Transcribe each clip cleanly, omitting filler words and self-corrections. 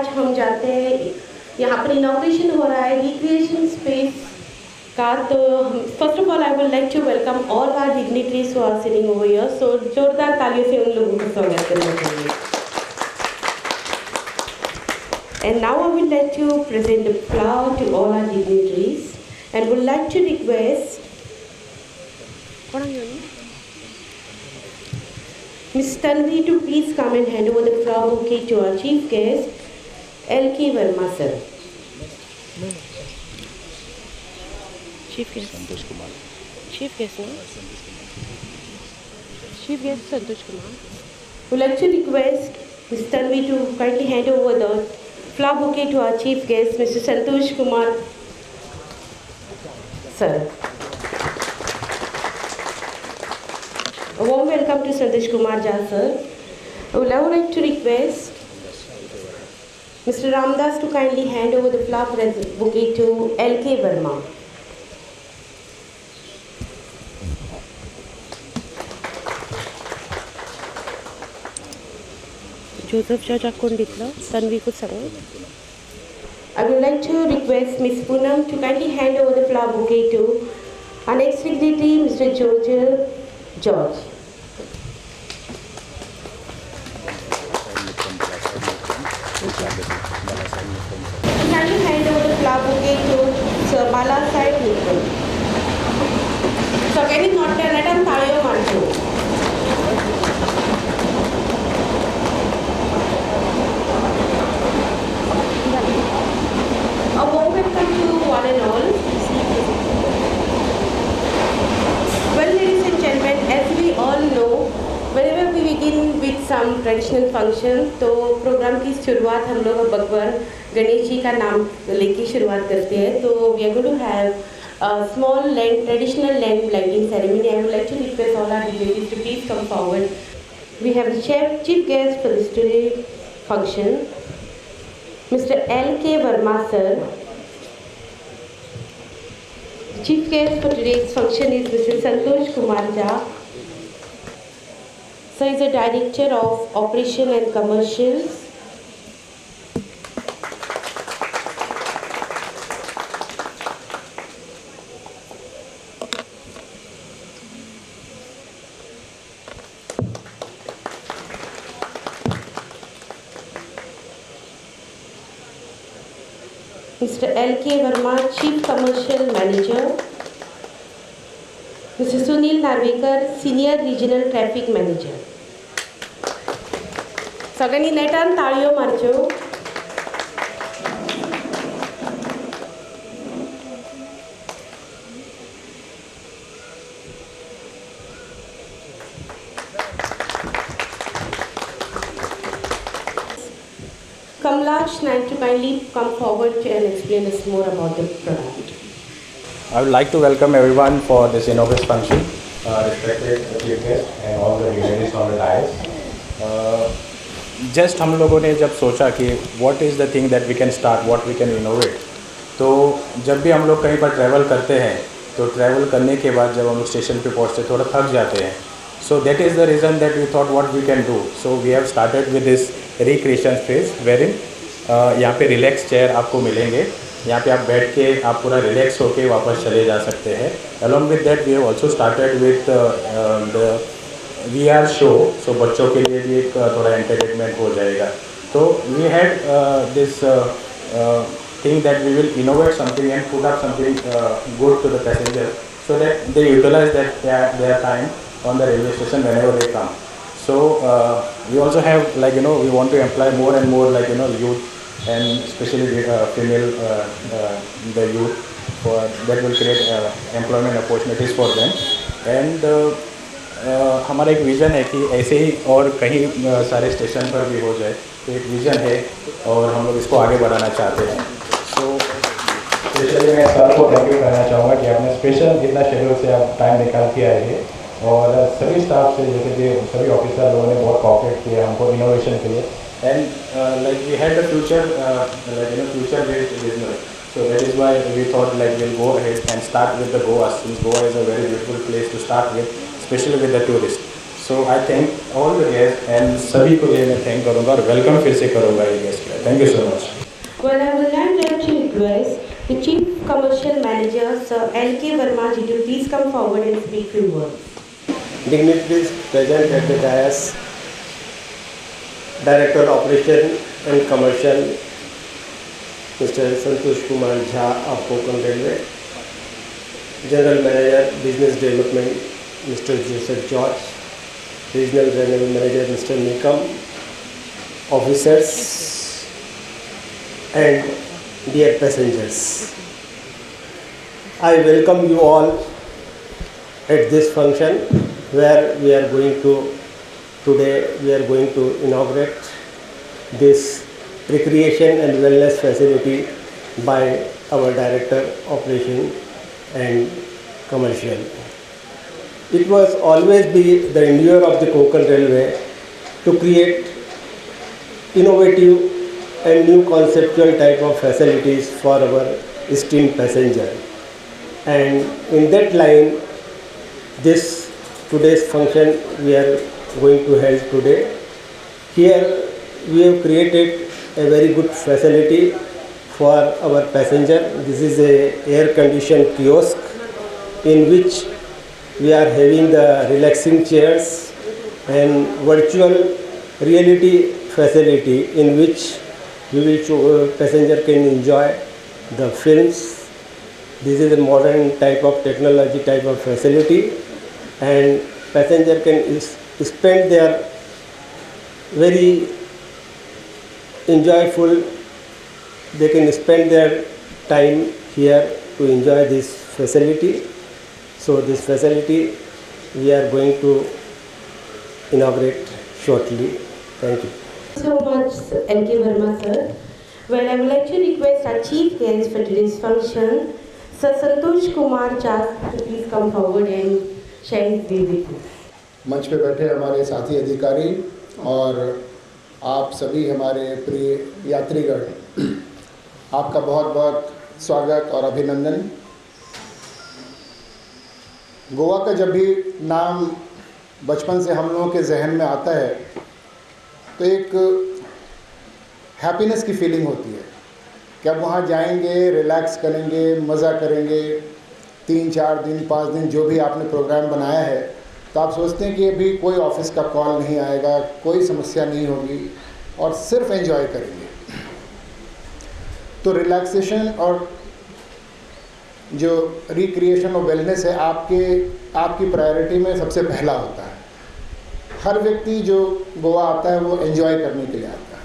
आज हम जाते हैं, यहाँ पर इनॉग्रेशन हो रहा है रिक्रिएशन स्पेस का। तो first of all I would like to welcome all our dignitaries who are sitting over here. So जोरदार तालियों से उन लोगों का स्वागत करना चाहिए। And now I would like to present the flower to all our dignitaries and would like to request Ms. Tanvi to please come and hand over the flower bouquet to our chief guest, L.K. Verma sir. Chief guest Santosh Kumar. Chief guest, no? Chief guest Santosh Kumar. Would like to request Ms. Tanvi to kindly hand over the flower bouquet to our chief guest, Mr. Santosh Kumar sir. A warm welcome to Santosh Kumar Jha sir. I would now like to request Mr. Ramdas to kindly hand over the flower bouquet to L.K. Verma. Joseph Jajak Konditla, Tanvi ko Sanga. I would like to request Ms. Poonam to kindly hand over the flower bouquet to our next dignitary, Mr. George. Kindly hand over the flower bouquet to Sir Bala Sahib Mittal. सगळ्यांनी मोठ्याने ताळयो मारच्यो. A warm welcome to one and all. Well, ladies and gentlemen, as we all know, whenever we begin with some traditional function, तो programme की शुरुआत हम लोग भगवान गणेश जी का नाम लेके शुरुआत करते हैं. तो we are going to have a small traditional lamp lighting ceremony. I would like to request all our dignitaries to please come forward. We have the chief guest for this today function, Mr. L.K. Verma sir. Chief guest for today's function is Mr. Santosh Kumar Jha. Sir is the Director of Operation and Commercials. Mr. L.K. Verma, Chief Commercial Manager. Mr. Sunil Narvekar, Senior Regional Traffic Manager. सगळ्यांनी नेटान ताळयो मारच्यो. Kamlash Naik to kindly come forward and explain us more about the product. I would like to welcome everyone for this inaugural function, respected chief guest and all the dignitaries on the dais. Just हम लोगों ने जब सोचा कि what is the thing that we can start, what we can innovate, तो जब भी हम लोग कहीं पर ट्रैवल करते हैं तो ट्रैवल करने के बाद जब हम लोग स्टेशन पे पहुँचते थोड़ा थक जाते हैं. So that is the reason that we thought what we can do. So we have started with this recreation space wherein यहाँ पे रिलैक्स चेयर आपको मिलेंगे. यहाँ पे आप बैठ के आप पूरा रिलैक्स होके वापस चले जा सकते हैं. Along with that we have also started with the VR show. So बच्चों के लिए भी एक थोड़ा एंटरटेनमेंट हो जाएगा. तो we had this thing that we will innovate something and put up something good to the passengers so that they utilize that their time on the railway station whenever they come. So we also have we want to employ more and more youth and especially female the youth for that will create employment opportunities for them. And हमारा एक vision है कि ऐसे ही और कहीं सारे station पर भी हो जाए. तो एक विज़न है और हम लोग इसको आगे बढ़ाना चाहते हैं. सो स्पेशली मैं सर को थैंक यू कहना चाहूँगा कि आपने स्पेशल इतना शेड्यूल से आप टाइम निकाल के आए हैं. और सभी स्टाफ से जैसे कि सभी ऑफिसर लोगों ने बहुत कोऑपरेट किया हमको इनोवेशन के लिए. And we had the future future based business. So that is why we thought we'll go ahead and start with the Goa, since Goa is a very beautiful place to start with, especially with the tourists. So I thank all the guest and सभी को ये मैं thank करूँगा और welcome फिर से करूँगा ये गेस्ट के लिए। Thank you so much. Well, I would like to request the Chief Commercial Manager, Sir L.K. Verma ji, to please come forward and speak few words. Dignitaries present at the dais, Director Operation and Commercial, Mr. Santosh Kumar Jha of Konkan Railway, General Manager Business Development, Mr. Joseph George, Regional General Manager Mr. Nikam, officers and dear passengers. I welcome you all at this function where we are going to inaugurate this recreation and wellness facility by our Director Operation and Commercial. It was always the endeavor of the Konkan Railway to create innovative and new conceptual type of facilities for our esteemed passenger. And in that line, today's function we are going to hold today. Here we have created a very good facility for our passenger. This is a air-conditioned kiosk in which we are having the relaxing chairs and virtual reality facility in which passenger can enjoy the films. This is a modern type of technology type of facility, and passenger can spend their very enjoyable. They can spend their time here to enjoy this facility. So this facility we are going to inaugurate shortly. Thank you. So much, L.K. Verma sir. Well, I would like to request our chief guest for today's function, Sir Santosh Kumar Jha, to please come forward and share his view with us. मंच पे बैठे हमारे साथी अधिकारी और आप सभी हमारे प्रिय यात्रीगण, आपका बहुत बहुत स्वागत और अभिनंदन। गोवा का जब भी नाम बचपन से हम लोगों के जहन में आता है तो एक हैप्पीनेस की फीलिंग होती है कि अब वहाँ जाएंगे, रिलैक्स करेंगे, मज़ा करेंगे। 3-4 दिन 5 दिन जो भी आपने प्रोग्राम बनाया है, तो आप सोचते हैं कि अभी कोई ऑफिस का कॉल नहीं आएगा, कोई समस्या नहीं होगी और सिर्फ एंजॉय करेंगे। तो रिलैक्सेशन और जो रिक्रिएशन और वेलनेस है आपकी प्रायोरिटी में सबसे पहला होता है। हर व्यक्ति जो गोवा आता है वो एंजॉय करने के लिए आता है।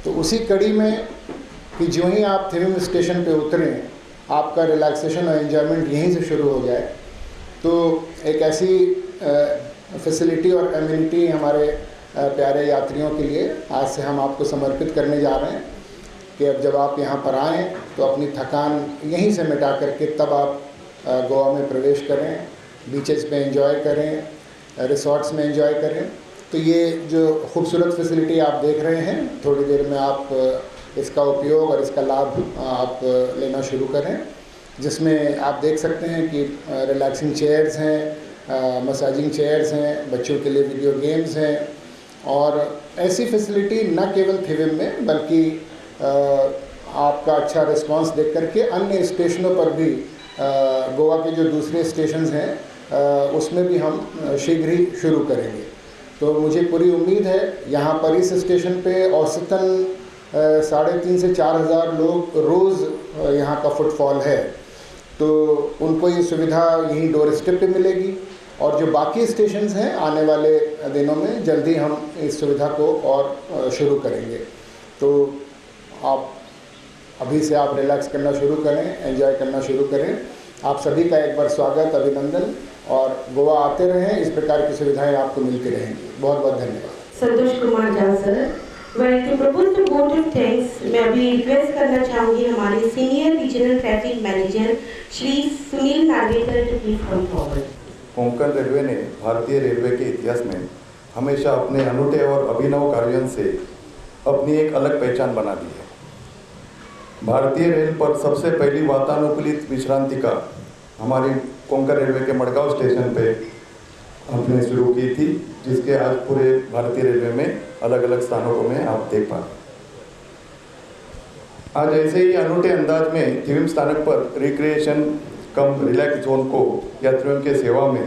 तो उसी कड़ी में कि जो ही आप थिविम स्टेशन पे उतरें, आपका रिलैक्सेशन और एंजॉयमेंट यहीं से शुरू हो जाए। तो एक ऐसी फैसिलिटी और एमिनिटी हमारे प्यारे यात्रियों के लिए आज से हम आपको समर्पित करने जा रहे हैं कि अब जब आप यहाँ पर आएँ तो अपनी थकान यहीं से मिटा करके तब आप गोवा में प्रवेश करें, बीचेस पे एंजॉय करें, रिसोर्ट्स में एंजॉय करें। तो ये जो खूबसूरत फैसिलिटी आप देख रहे हैं, थोड़ी देर में आप इसका उपयोग और इसका लाभ आप लेना शुरू करें, जिसमें आप देख सकते हैं कि रिलैक्सिंग चेयर्स हैं, मसाजिंग चेयर्स हैं, बच्चों के लिए वीडियो गेम्स हैं और ऐसी फैसिलिटी न केवल थिविम में बल्कि आपका अच्छा रिस्पांस देख करके अन्य स्टेशनों पर भी गोवा के जो दूसरे स्टेशंस हैं उसमें भी हम शीघ्र ही शुरू करेंगे। तो मुझे पूरी उम्मीद है यहाँ पर इस स्टेशन पे औसतन 3,500 से 4,000 लोग रोज़ यहाँ का फुटफॉल है। तो उनको ये सुविधा यहीं डोर स्टेप पे मिलेगी और जो बाकी स्टेशंस हैं आने वाले दिनों में जल्दी हम इस सुविधा को और शुरू करेंगे। तो आप अभी से आप रिलैक्स करना शुरू करें, एंजॉय करना शुरू करें। आप सभी का एक बार स्वागत, अभिनंदन और गोवा आते रहें, इस प्रकार की सुविधाएं आपको मिलती रहेंगी। बहुत बहुत धन्यवाद। Santosh Kumar Jha sir, well to propose the vote of thanks मैं अभी रिक्वेस्ट करना चाहूँगी हमारे senior regional traffic manager Shri Sunil Nagekar to please come forward. Konkan railway ने भारतीय रेलवे के इतिहास में हमेशा अपने अनूठे और अभिनव कार्यों से अपनी एक अलग पहचान बना दी है। भारतीय रेल पर सबसे पहली वातानुकूलित विश्रांतिका हमारी कोंकण रेलवे के मडगांव स्टेशन पे हमने शुरू की थी, जिसके आज पूरे भारतीय रेलवे में अलग अलग स्थानों में आप देख पा रहे हैं। आज ऐसे ही अनूठे अंदाज में थिविम स्थानक पर रिक्रिएशन कम रिलैक्स जोन को यात्रियों के सेवा में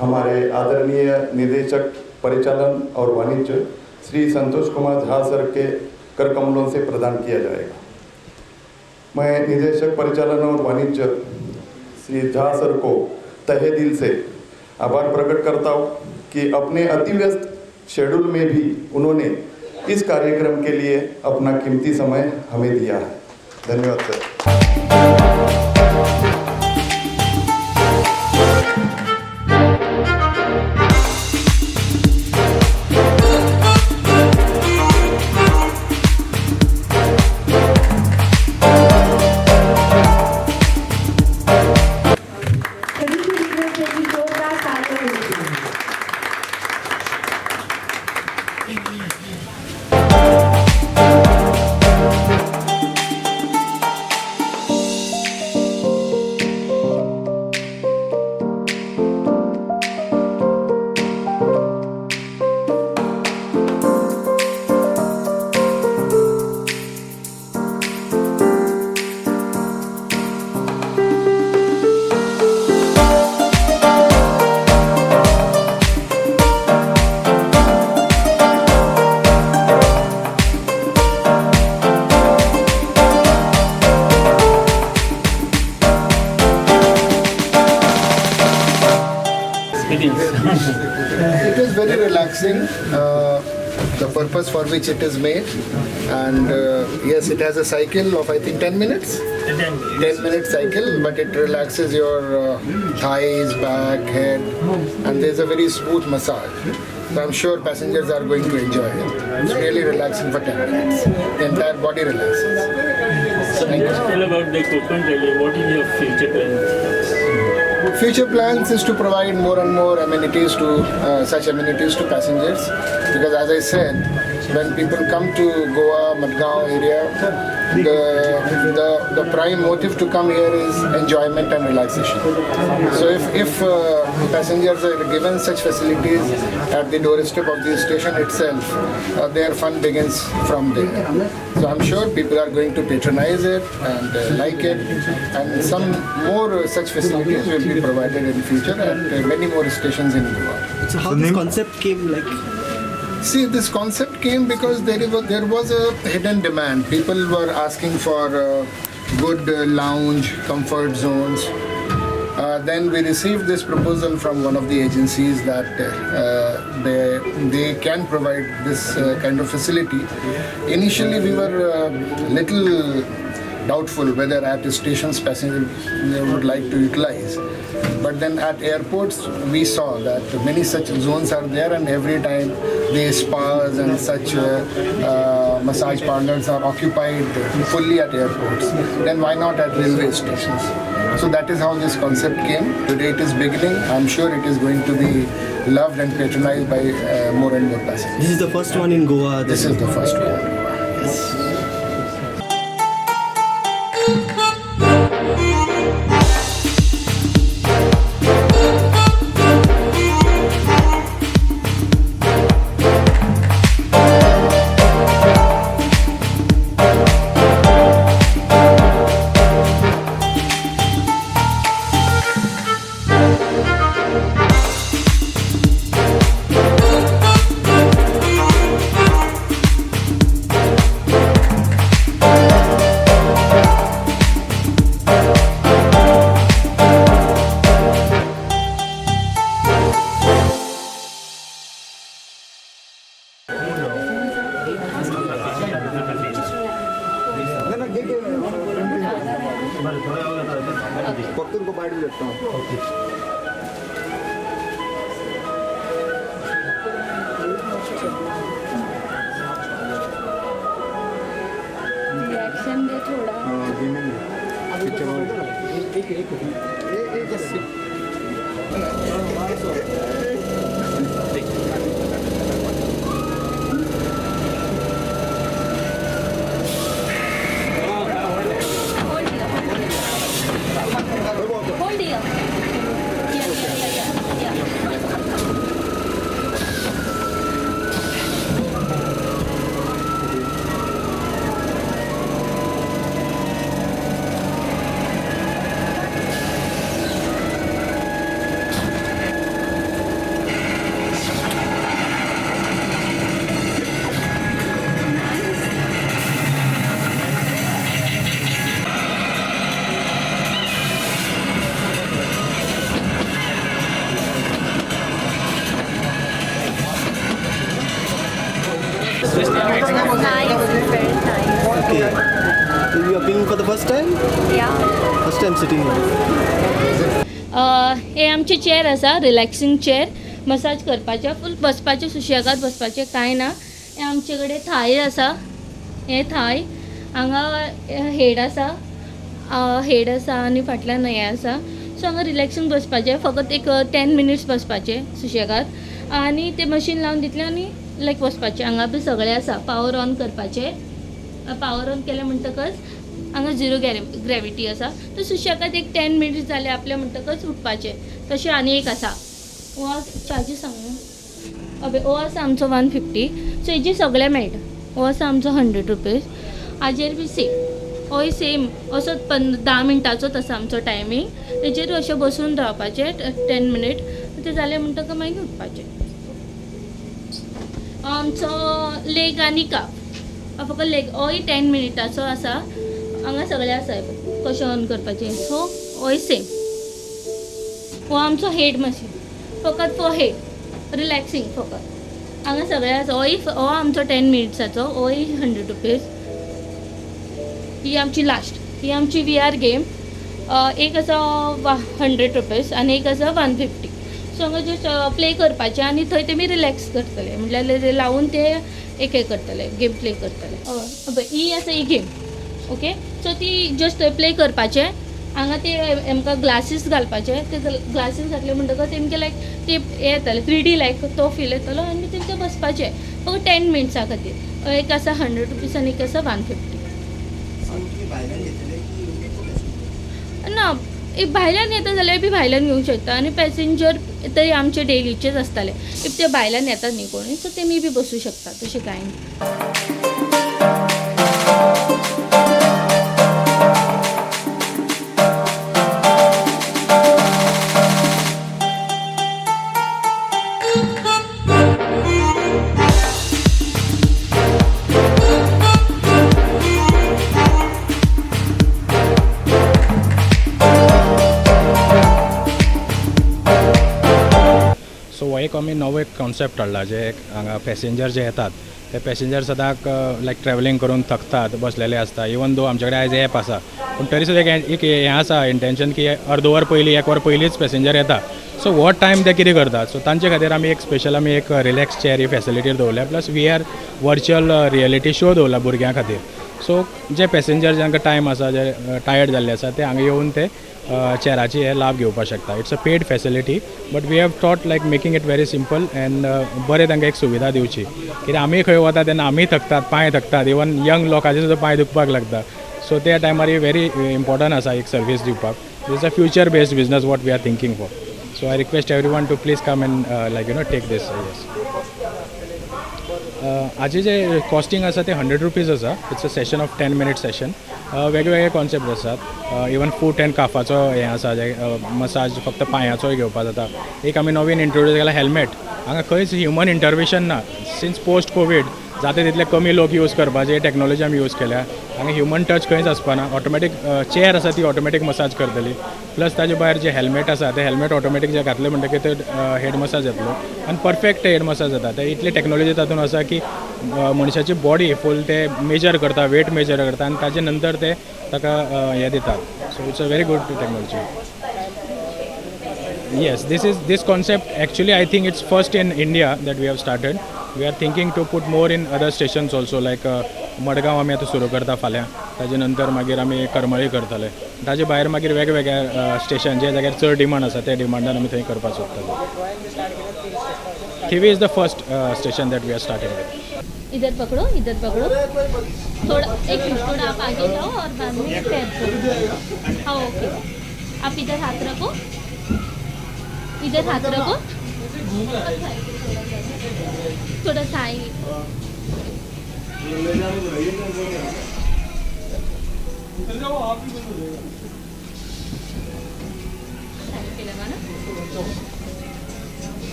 हमारे आदरणीय निदेशक परिचालन और वाणिज्य श्री संतोष कुमार झा सर के कर कमलों से प्रदान किया जाएगा। मैं निदेशक परिचालन और वाणिज्य श्री झा सर को तहे दिल से आभार प्रकट करता हूँ कि अपने अति व्यस्त शेड्यूल में भी उन्होंने इस कार्यक्रम के लिए अपना कीमती समय हमें दिया है। धन्यवाद sir. It is very relaxing, the purpose for which it is made, and yes, it has a cycle of I think 10 minutes. 10-minute cycle, but it relaxes your thighs, back, head, and there's a very smooth massage. So I'm sure passengers are going to enjoy it. It's really relaxing for 10 minutes. The entire body relaxes. So tell about the Konkan Railway. What is your future plans? Future plans is to provide more and more amenities to such amenities to passengers, because as I said, when people come to Goa, Madgaon area, the prime motive to come here is enjoyment and relaxation. So if passengers are given such facilities at the doorstep of the station itself, their fun begins from there. So I'm sure people are going to patronize it and like it, and some more such facilities will be provided in future at many more stations in Goa. So how this concept came like? See, this concept came because there was a hidden demand. People were asking for good lounge, comfort zones. Then we received this proposal from one of the agencies that they can provide this kind of facility. Initially, we were little doubtful whether at stations passengers would like to utilize. But then at airports, we saw that many such zones are there, and every time the spas and such massage parlors are occupied fully at airports. Then why not at railway stations? So that is how this concept came. Today it is beginning. I'm sure it is going to be loved and patronized by more and more passengers. This is the first one in Goa. This is the first one. Yes. Reaction दे थोड़ा first time sitting here. हे आमची chair आसा relaxing chair massage करपाचे फूल बसपाचे सुशेगाद बसपाचे कांय ना. हे आमचे कडेन थाय आसा हे थाय हांगा हेड आसा आनी फाटल्यान हें आसा. सो हांगा रिलॅक्सिंग बसपाचें फकत एक 10 मिनिट्स बसपाचें सुशेगाद आनी ते मशीन लावन दितलें आनी लायक वचपाचें. हांगा बी सगळें आसा. पावर ऑन करपाचें. पावर ऑन केलें म्हणटकच हांगा 0 ग्रॅविटी आसा. तर सुशेगाद एक 10 मिनिट्स जाले आपले म्हणटकच उठपाचें. तशें आनी एक आसा हो चार्जीस सांगू अबे हो आसा आमचो 150. सो हेजी सगळें मेळटा. हो आसा आमचो 100 रुपीज. हाजेर बी सेम होय सेम असो 10 मिनटाचोच आसा आमचो टायमींग. तेजेर अशें बसून रावपाचें 10 मिनिट. तें जालें म्हणटकच मागीर उठपाचें. आमचो लेग आनी काफ फकत लेग होय 10 मिनिटाचो आसा. हांगा सगळें आसा कशें ऑन करपाचें. सो होय सेम. हो आमचो हेड मशीन फकत फॉर हेड रिलॅक्सिंग फकत हांगा सगळें आसा. हो आमचो 10 मिनिट्साचो होय 100 रुपीज. ही आमची लास्ट ही आमची VR गेम. एक आसा 100 रुपीज आनी एक आसा 150. सो हांगा जस्ट प्ले करपाचें आनी थंय तेमी रिलॅक्स करतले म्हणल्यार लावून ते एक हे करतले गेम प्ले करतले. ही आसा ही गेम ओके. सो ती जस्ट प्ले करपाचें. हांगा ते आमकां ग्लासीस घालपाचे. ते ग्लासीस घातले म्हणटकच तेमगे लायक ते हे येतले 3D लायक तो फील येतलो आनी तेमकां बसपाचें फकत 10 मिनिट्सा खातीर. एक आसा 100 रुपीज आनी एक आसा 150. ना एक भायल्यान येता जाल्यार बी भायल्यान घेवंक शकता आनी पॅसेंजर तरी आमचे डेलीचेच आसताले. इफ ते भायल्यान येतात न्ही कोणी सो तेमी बी बसूं शकता तशें कांय ना. सो एक आमी नवो एक कॉन्सेप्ट हाडला जे हांगा पॅसेंजर जे येतात ते पॅसेंजर सदांच लायक ट्रॅवलिंग करून थकतात बसलेले आसता. इवन दो आमचे कडेन आयज एप आसा पूण तरी सुद्दां एक हें आसा इंटेंशन की अर्द वर पयलीं 1 वर पयलींच पॅसेंजर येता. सो हो टायम ते कितें करतात. सो तांचे खातीर आमी एक स्पेशल आमी एक रिलॅक्स चेअर ही फॅसिलिटी दवरल्या. Plus VR virtual reality show दवरला भुरग्यां खातीर. सो जे पॅसेंजर जांकां टायम आसा जे टायर्ड जाल्ले आसा ते हांगा येवन ते चेअराची हे लाभ घेवपाक शकता. It's a paid facility but we have thought like making it very simple and बरें तांकां एक सुविधा दिवची. कित्याक आमी खंय वता तेन्ना आमी थकतात पांय थकतात. इवन यंग लोकांचे सुद्दां पांय दुखपाक लागता. सो त्या टायमार ही व्हेरी इम्पॉर्टंट आसा एक सर्वीस दिवपाक. This a future based business what we are thinking for. So I request everyone to please come and like take this. हाजे जे कॉस्टिंग आसा ते 100 रुपीज आसा. It's a session of 10 minute session. वेगवेगळे concept आसात. Even food and काफाचो हें आसा जे मसाज फक्त पांयाचोय घेवपा जाता. एक आमी नवीन इंट्रोड्यूस केला हेल्मेट. हांगा खंयच ह्युमन इंटरवेशन ना. सिन्स पोस्ट कोवीड जाता तितले कमी लोक यूज करपाचे टॅक्नॉलॉजी आमी यूज केल्या. हांगा ह्युमन टच खंयच आसपाना. ऑटोमॅटीक चेअर आसा ती ऑटोमॅटीक मसाज करतली. प्लस ताजे भायर जे हेल्मेट आसा ते हेल्मेट ऑटोमॅटीक जे घातले म्हणटकीर ते हेड मसाज येतलो आनी परफेक्ट हेड मसाज जाता. ते इतली टॅक्नॉलॉजी तातूंत आसा की मनशाची बॉडी फूल ते मेजर करता वेट मेजर करता आनी ताजे नंतर ते ताका हें दितात. So it's a very good technology. Yes, this concept actually I think it's first in India that we have started. We are thinking to put more in other stations also like Madgaon आमी आतां सुरू करता फाल्यां. ताजे नंतर मागीर आमी करमळी करतले. ताजे भायर मागीर वेगवेगळ्या स्टेशन जे जाग्यार चड डिमांड आसा त्या डिमांडान आमी थंय करपाक सोदताले. Thivim is the first station that we are starting with. इधर पकड़ो थोड़ा एक मिनट थोड़ा आप आगे जाओ और बाद में पैर करो. हाँ ओके. आप इधर हाथ रखो. इधर हाथ रखो. थोड़ा थाई.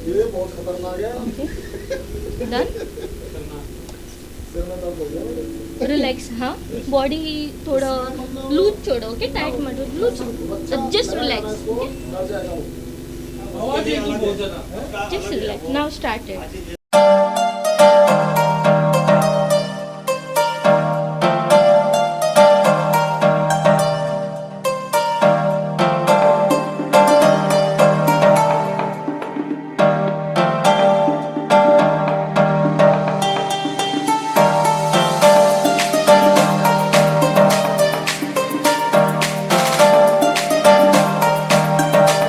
ये बहुत खतरनाक है. डन. रिलैक्स. हाँ बॉडी थोड़ा लूज छोड़ो ओके. टाइट मत loose just relax okay. Just relax. Now started.